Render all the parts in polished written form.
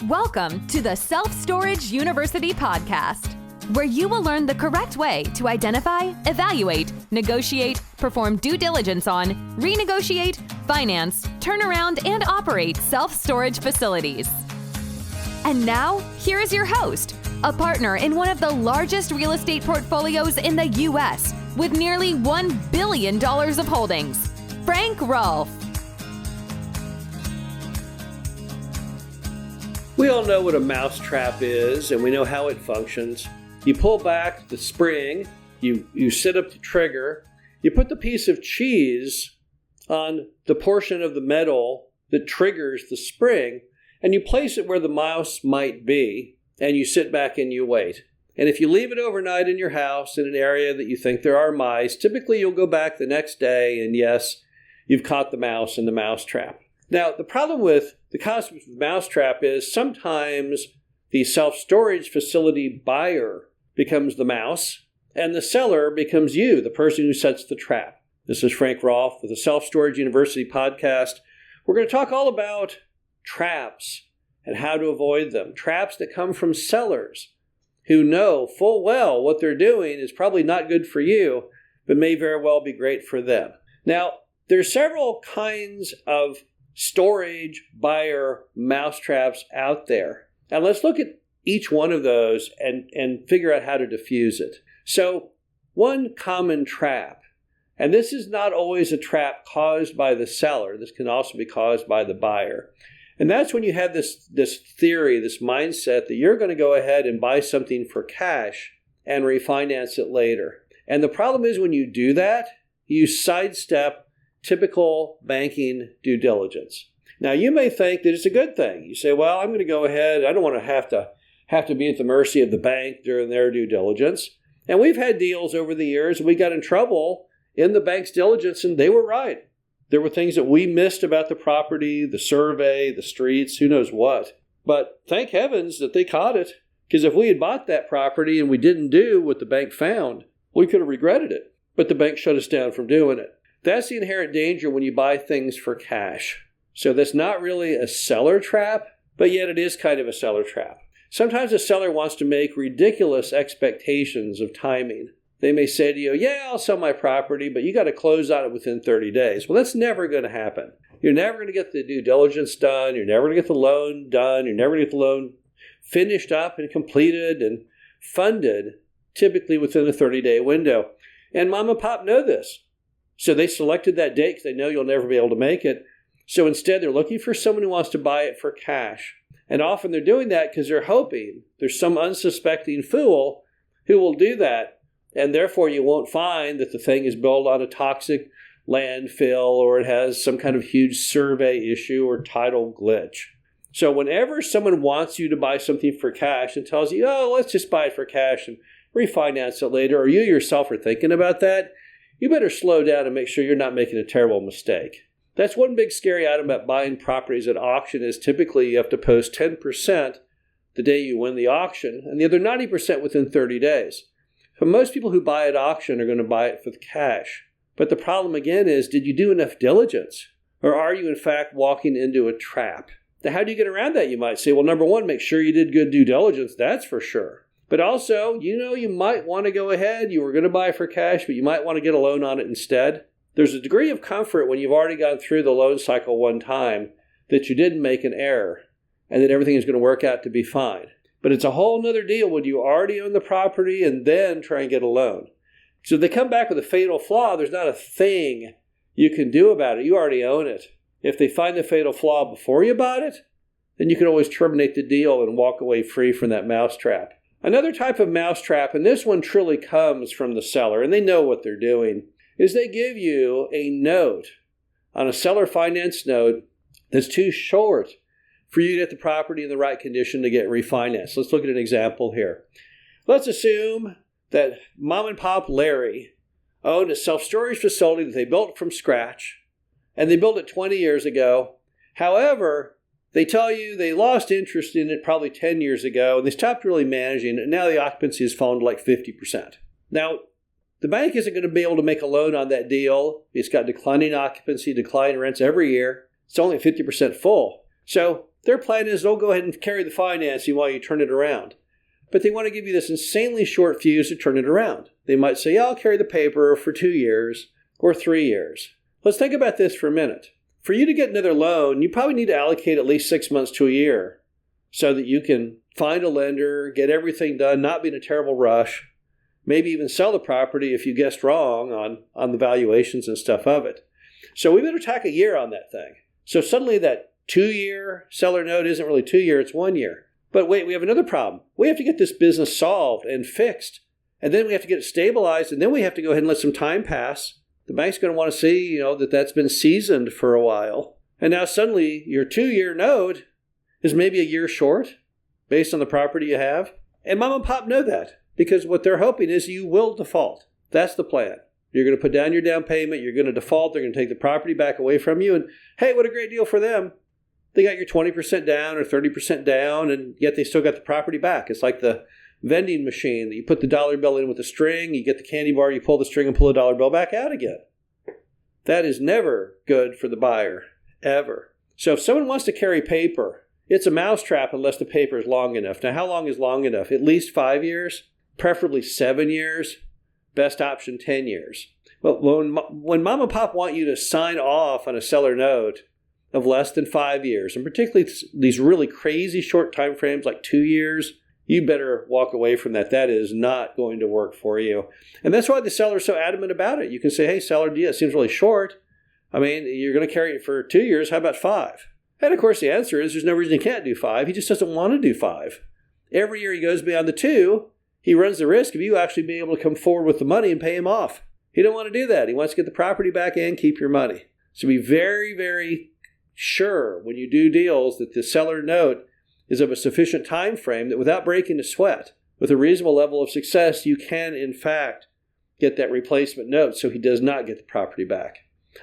Welcome to the Self-Storage University podcast, where you will learn the correct way to identify, evaluate, negotiate, perform due diligence on, renegotiate, finance, turn around, and operate self-storage facilities. And now, here is your host, a partner in one of the largest real estate portfolios in the U.S. with nearly $1 billion of holdings, Frank Rolfe. We all know what a mousetrap is, and we know how it functions. You pull back the spring, you set up the trigger, you put the piece of cheese on the portion of the metal that triggers the spring, and you place it where the mouse might be, and you sit back and you wait. And if you leave it overnight in your house in an area that you think there are mice, typically you'll go back the next day, and yes, you've caught the mouse in the mousetrap. Now, the problem with the concept of mousetrap is sometimes the self-storage facility buyer becomes the mouse, and the seller becomes you, the person who sets the trap. This is Frank Rolfe with the Self-Storage University podcast. We're going to talk all about traps and how to avoid them. Traps that come from sellers who know full well what they're doing is probably not good for you, but may very well be great for them. Now, there's several kinds of storage buyer mousetraps out there. Now let's look at each one of those and figure out how to diffuse it. So one common trap, and this is not always a trap caused by the seller, this can also be caused by the buyer. And that's when you have this theory, this mindset that you're going to go ahead and buy something for cash and refinance it later. And the problem is when you do that, you sidestep typical banking due diligence. Now, you may think that it's a good thing. You say, well, I'm going to go ahead. I don't want to have to be at the mercy of the bank during their due diligence. And we've had deals over the years. We got in trouble in the bank's diligence, and they were right. There were things that we missed about the property, the survey, the streets, who knows what. But thank heavens that they caught it, because if we had bought that property and we didn't do what the bank found, we could have regretted it. But the bank shut us down from doing it. That's the inherent danger when you buy things for cash. So that's not really a seller trap, but yet it is kind of a seller trap. Sometimes a seller wants to make ridiculous expectations of timing. They may say to you, yeah, I'll sell my property, but you got to close on it within 30 days. Well, that's never going to happen. You're never going to get the due diligence done. You're never going to get the loan done. You're never going to get the loan finished up and completed and funded, typically within a 30-day window. And mom and pop know this. So they selected that date because they know you'll never be able to make it. So instead, they're looking for someone who wants to buy it for cash. And often they're doing that because they're hoping there's some unsuspecting fool who will do that. And therefore, you won't find that the thing is built on a toxic landfill or it has some kind of huge survey issue or title glitch. So whenever someone wants you to buy something for cash and tells you, oh, let's just buy it for cash and refinance it later, or you yourself are thinking about that, you better slow down and make sure you're not making a terrible mistake. That's one big scary item about buying properties at auction is typically you have to post 10% the day you win the auction and the other 90% within 30 days. So most people who buy at auction are going to buy it for the cash. But the problem again is, did you do enough diligence? Or are you in fact walking into a trap? Now, how do you get around that? You might say, well, number one, make sure you did good due diligence. That's for sure. But also, you might want to go ahead. You were going to buy for cash, but you might want to get a loan on it instead. There's a degree of comfort when you've already gone through the loan cycle one time that you didn't make an error and that everything is going to work out to be fine. But it's a whole nother deal when you already own the property and then try and get a loan. So if they come back with a fatal flaw, there's not a thing you can do about it. You already own it. If they find the fatal flaw before you bought it, then you can always terminate the deal and walk away free from that mousetrap. Another type of mousetrap, and this one truly comes from the seller, and they know what they're doing, is they give you a note on a seller finance note that's too short for you to get the property in the right condition to get refinanced. Let's look at an example here. Let's assume that mom and pop Larry owned a self-storage facility that they built from scratch, and they built it 20 years ago. However, they tell you they lost interest in it probably 10 years ago, and they stopped really managing it, and now the occupancy has fallen to like 50%. Now, the bank isn't going to be able to make a loan on that deal. It's got declining occupancy, declining rents every year. It's only 50% full. So Their plan is they'll go ahead and carry the financing while you turn it around. But they want to give you this insanely short fuse to turn it around. They might say, yeah, I'll carry the paper for 2 years or 3 years. Let's think about this for a minute. For you to get another loan, you probably need to allocate at least 6 months to a year so that you can find a lender, get everything done, not be in a terrible rush, maybe even sell the property if you guessed wrong on the valuations and stuff of it. So we better tack a year on that thing. So suddenly that 2-year seller note isn't really 2 years, it's 1 year. But wait, we have another problem. We have to get this business solved and fixed. And then we have to get it stabilized, and then we have to go ahead and let some time pass. The bank's going to want to see, that's been seasoned for a while. And now suddenly your 2-year note is maybe a year short based on the property you have. And mom and pop know that because what they're hoping is you will default. That's the plan. You're going to put down your down payment. You're going to default. They're going to take the property back away from you. And hey, what a great deal for them. They got your 20% down or 30% down, and yet they still got the property back. It's like the vending machine that you put the dollar bill in with a string, you get the candy bar, you pull the string and pull the dollar bill back out again. That is never good for the buyer, ever. So if someone wants to carry paper, it's a mousetrap unless the paper is long enough. Now, how long is long enough? At least 5 years, preferably 7 years, best option 10 years. Well, when mom and pop want you to sign off on a seller note of less than 5 years, and particularly these really crazy short time frames like 2 years, you better walk away from that. That is not going to work for you. And that's why the seller is so adamant about it. You can say, hey, seller, it seems really short. I mean, you're going to carry it for 2 years. How about 5? And of course, the answer is there's no reason he can't do 5. He just doesn't want to do 5. Every year he goes beyond the 2, he runs the risk of you actually being able to come forward with the money and pay him off. He don't want to do that. He wants to get the property back and keep your money. So be very, very sure when you do deals that the seller note is of a sufficient time frame that without breaking a sweat, with a reasonable level of success, you can, in fact, get that replacement note so he does not get the property back.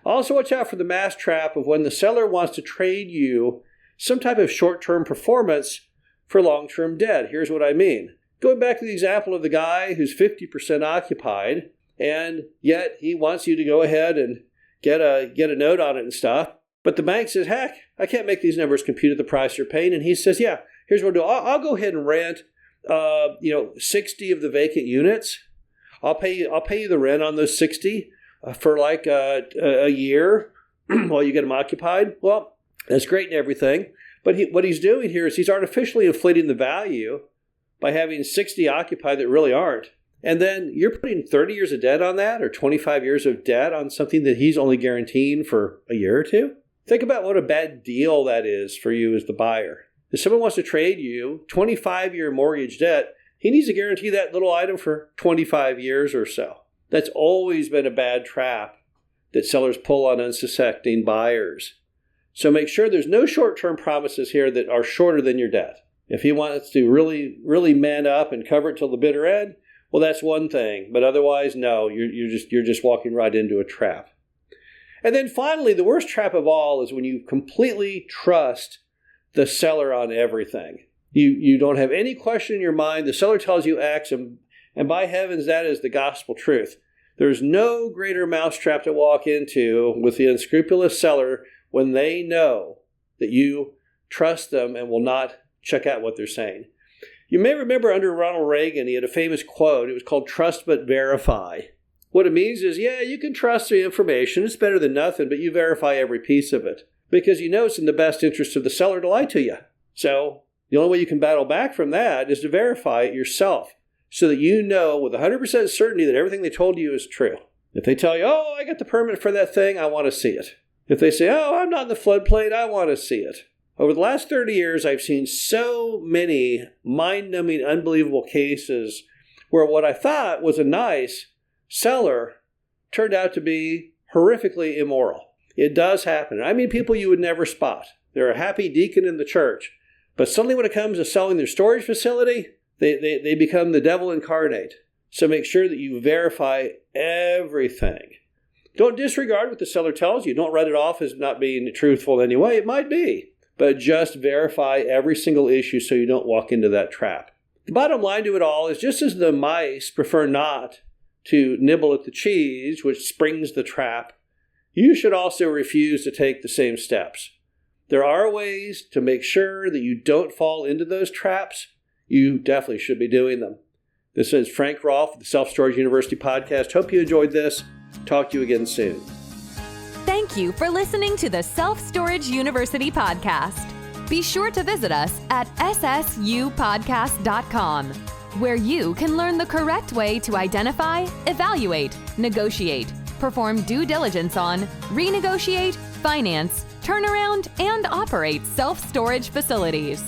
Also, watch out for the mass trap of when the seller wants to trade you some type of short-term performance for long-term debt. Here's what I mean. Going back to the example of the guy who's 50% occupied, and yet he wants you to go ahead and get a note on it and stuff. But the bank says, heck, I can't make these numbers compute at the price you're paying. And he says, yeah, here's what I'll do. I'll go ahead and rent, 60 of the vacant units. I'll pay you the rent on those 60 for like a year while you get them occupied. Well, that's great and everything. But what he's doing here is he's artificially inflating the value by having 60 occupied that really aren't. And then you're putting 30 years of debt on that or 25 years of debt on something that he's only guaranteeing for a year or two. Think about what a bad deal that is for you as the buyer. If someone wants to trade you 25-year mortgage debt, he needs to guarantee that little item for 25 years or so. That's always been a bad trap that sellers pull on unsuspecting buyers. So make sure there's no short-term promises here that are shorter than your debt. If he wants to really, really man up and cover it till the bitter end, well, that's one thing. But otherwise, no, you're just walking right into a trap. And then finally, the worst trap of all is when you completely trust the seller on everything. You don't have any question in your mind. The seller tells you X, and by heavens, that is the gospel truth. There's no greater mousetrap to walk into with the unscrupulous seller when they know that you trust them and will not check out what they're saying. You may remember under Ronald Reagan, he had a famous quote. It was called trust but verify. What it means is, yeah, you can trust the information. It's better than nothing, but you verify every piece of it because you know it's in the best interest of the seller to lie to you. So the only way you can battle back from that is to verify it yourself so that you know with 100% certainty that everything they told you is true. If they tell you, oh, I got the permit for that thing, I want to see it. If they say, oh, I'm not in the floodplain, I want to see it. Over the last 30 years, I've seen so many mind-numbing, unbelievable cases where what I thought was a nice seller turned out to be horrifically immoral. It does happen. I mean, people you would never spot. They're a happy deacon in the church. But suddenly when it comes to selling their storage facility, they become the devil incarnate. So make sure that you verify everything. Don't disregard what the seller tells you. Don't write it off as not being truthful in any way. It might be. But just verify every single issue so you don't walk into that trap. The bottom line to it all is just as the mice prefer not to nibble at the cheese, which springs the trap, you should also refuse to take the same steps. there are ways to make sure that you don't fall into those traps. You definitely should be doing them. This is Frank Rolfe with the Self-Storage University podcast. Hope you enjoyed this. Talk to you again soon. Thank you for listening to the Self-Storage University podcast. Be sure to visit us at ssupodcast.com, where you can learn the correct way to identify, evaluate, negotiate, perform due diligence on, renegotiate, finance, turnaround, and operate self-storage facilities.